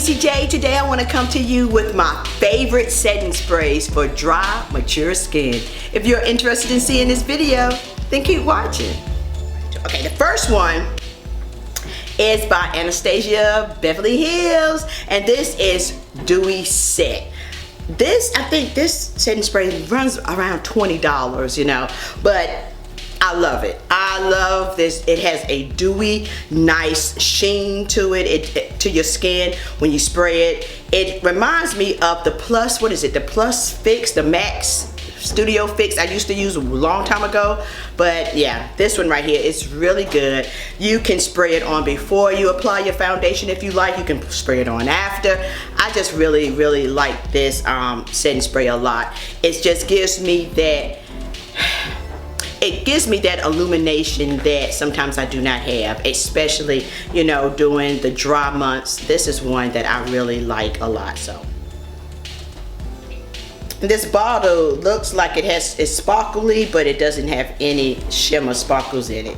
NeeCJae. Today I want to come to you with my favorite setting sprays for dry, mature skin. If you're interested in seeing this video, then keep watching. Okay, the first one is by Anastasia, Beverly Hills, and this is Dewy Set. I think this setting spray runs around $20, you know, but I love it. I love this. It has a dewy, nice sheen to it, to your skin when you spray it. It reminds me of the Plus, what is it? The Plus Fix, the Max Studio Fix I used to use a long time ago. But yeah, this one right here is really good. You can spray it on before you apply your foundation if you like. You can spray it on after. I just really, really like this setting spray a lot. It just gives me that illumination that sometimes I do not have, especially, you know, during the dry months. This is one that I really like a lot. So this bottle looks like it's sparkly, but it doesn't have any shimmer sparkles in it.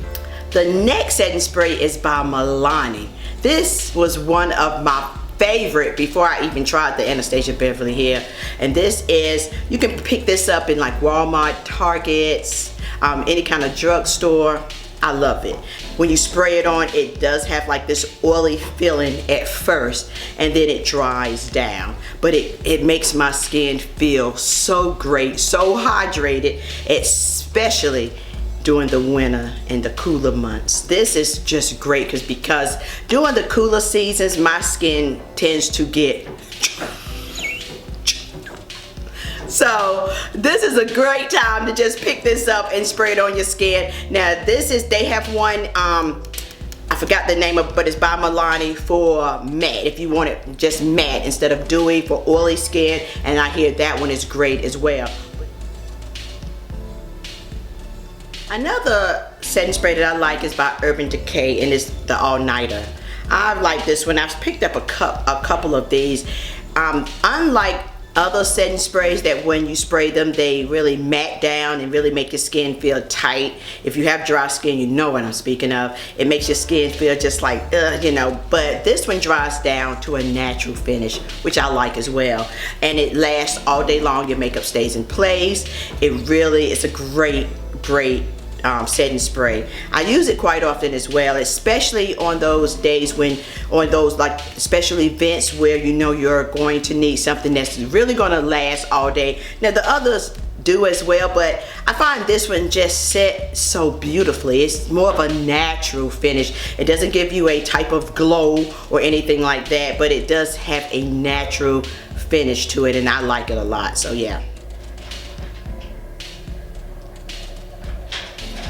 The next setting spray is by Milani. This was one of my favorite before I even tried the Anastasia Beverly here, and this is, you can pick this up in like Walmart, Targets, any kind of drugstore. I love it. When you spray it on, it does have like this oily feeling at first, and then it dries down, but it makes my skin feel so great, so hydrated, especially during the winter and the cooler months. This is just great because during the cooler seasons, my skin tends to get, so this is a great time to just pick this up and spray it on your skin. Now they have one, I forgot the name of it, but it's by Milani for matte. If you want it just matte instead of dewy for oily skin, and I hear that one is great as well. Another setting spray that I like is by Decay, and it's the All Nighter. I like this one. I've picked up a couple of these. Unlike other setting sprays that when you spray them, they really matte down and really make your skin feel tight. If you have dry skin, you know what I'm speaking of. It makes your skin feel just like, you know, but this one dries down to a natural finish, which I like as well. And it lasts all day long. Your makeup stays in place. It's a great setting spray. I use it quite often as well, especially on those days on those like special events where you know you're going to need something that's really going to last all day. Now the others do as well, but I find this one just set so beautifully. It's more of a natural finish. It doesn't give you a type of glow or anything like that, but it does have a natural finish to it, and I like it a lot. So yeah.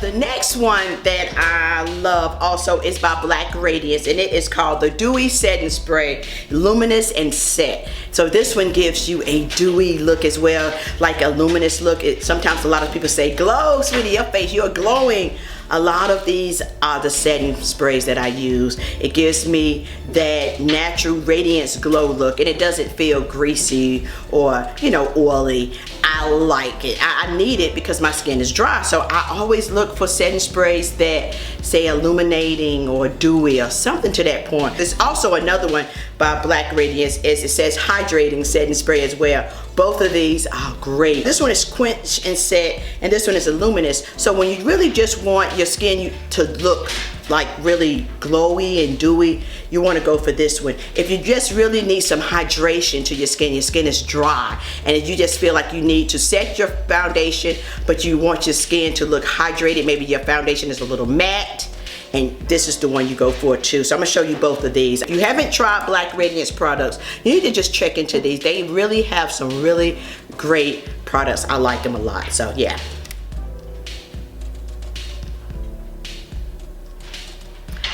The next one that I love also is by Radiance, and it is called the Dewy Setting Spray, Luminous and Set. So this one gives you a dewy look as well, like a luminous look. Sometimes a lot of people say, glow, sweetie, your face, you're glowing. A lot of these are the setting sprays that I use. It gives me that natural radiance glow look, and it doesn't feel greasy or, you know, oily. I like it. I need it because my skin is dry, so I always look for setting sprays that say illuminating or dewy or something to that point. There's also another one by Radiance, as it says hydrating setting spray as well. Both of these are great. This one is quench and set, and this one is luminous. So when you really just want your skin to look like really glowy and dewy, you want to go for this one. If you just really need some hydration to your skin is dry, and you just feel like you need to set your foundation, but you want your skin to look hydrated, maybe your foundation is a little matte, and this is the one you go for too. So I'm gonna show you both of these. If you haven't tried Radiance products, you need to just check into these. They really have some really great products. I like them a lot, so yeah.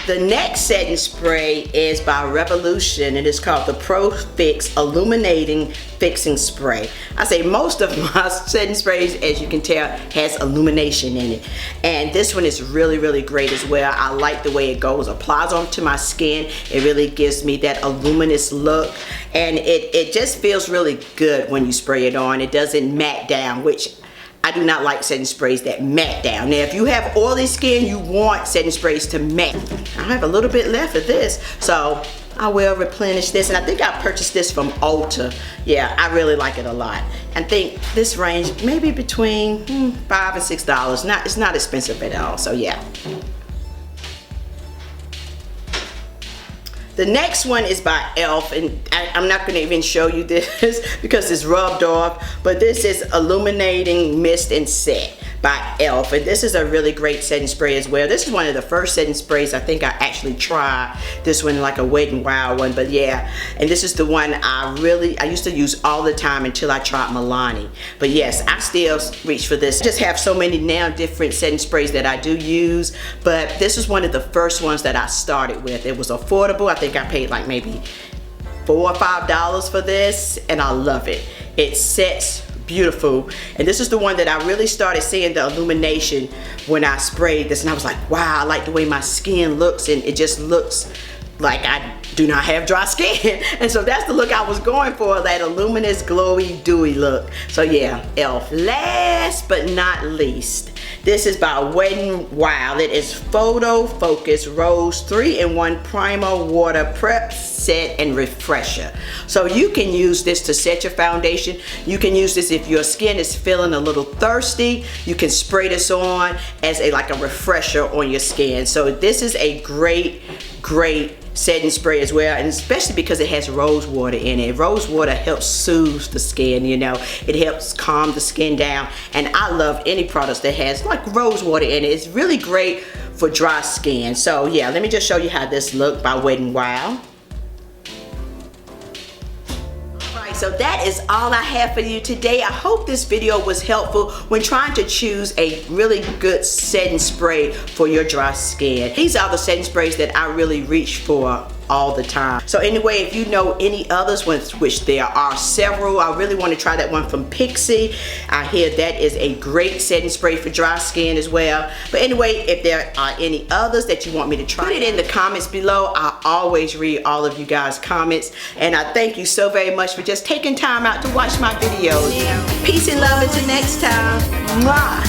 The next setting spray is by Revolution, and it's called the Pro Fix Illuminating Fixing Spray. I say most of my setting sprays, as you can tell, has illumination in it, and this one is really, really great as well. I like the way it goes, applies onto my skin. It really gives me that luminous look, and it just feels really good when you spray it on. It doesn't matte down, which I do not like setting sprays that matte down. Now, if you have oily skin, you want setting sprays to matte. I have a little bit left of this, so I will replenish this. And I think I purchased this from Ulta. Yeah, I really like it a lot. I think this range maybe between $5 and $6. It's not expensive at all, so yeah. The next one is by e.l.f. and I'm not going to even show you this because it's rubbed off, but this is Illuminating Mist Set by e.l.f. and this is a really great setting spray as well. This is one of the first setting sprays I think I actually tried. This one like a Wet n Wild one, but yeah, and this is the one I used to use all the time until I tried Milani. But yes, I still reach for this. I just have so many now different setting sprays that I do use, but this is one of the first ones that I started with. It was affordable. I think I paid like maybe $4 or $5 for this, and I love it. It sets beautiful, and this is the one that I really started seeing the illumination when I sprayed this, and I was like, wow, I like the way my skin looks, and it just looks like I do not have dry skin. And so that's the look I was going for, that luminous, glowy, dewy look. So yeah, e.l.f. Last but not least, this is by Wet n Wild. It is Photo Focus Rose 3-in-1 Primer Water Prep Set and Refresher. So you can use this to set your foundation. You can use this if your skin is feeling a little thirsty. You can spray this on as like a refresher on your skin. So this is a great setting spray as well, and especially because it has rose water in it. Rose water helps soothe the skin, you know. It helps calm the skin down, and I love any products that has like rose water in it. It's really great for dry skin. So yeah, let me just show you how this looks by Wet n Wild. So that is all I have for you today. I hope this video was helpful when trying to choose a really good setting spray for your dry skin. These are the setting sprays that I really reach for all the time. So anyway, if you know any others, which there are several, I really want to try that one from Pixie. I hear that is a great setting spray for dry skin as well. But anyway, if there are any others that you want me to try, put it in the comments below. I always read all of you guys' comments, and I thank you so very much for just taking time out to watch my videos. Peace and love until next time. Mwah.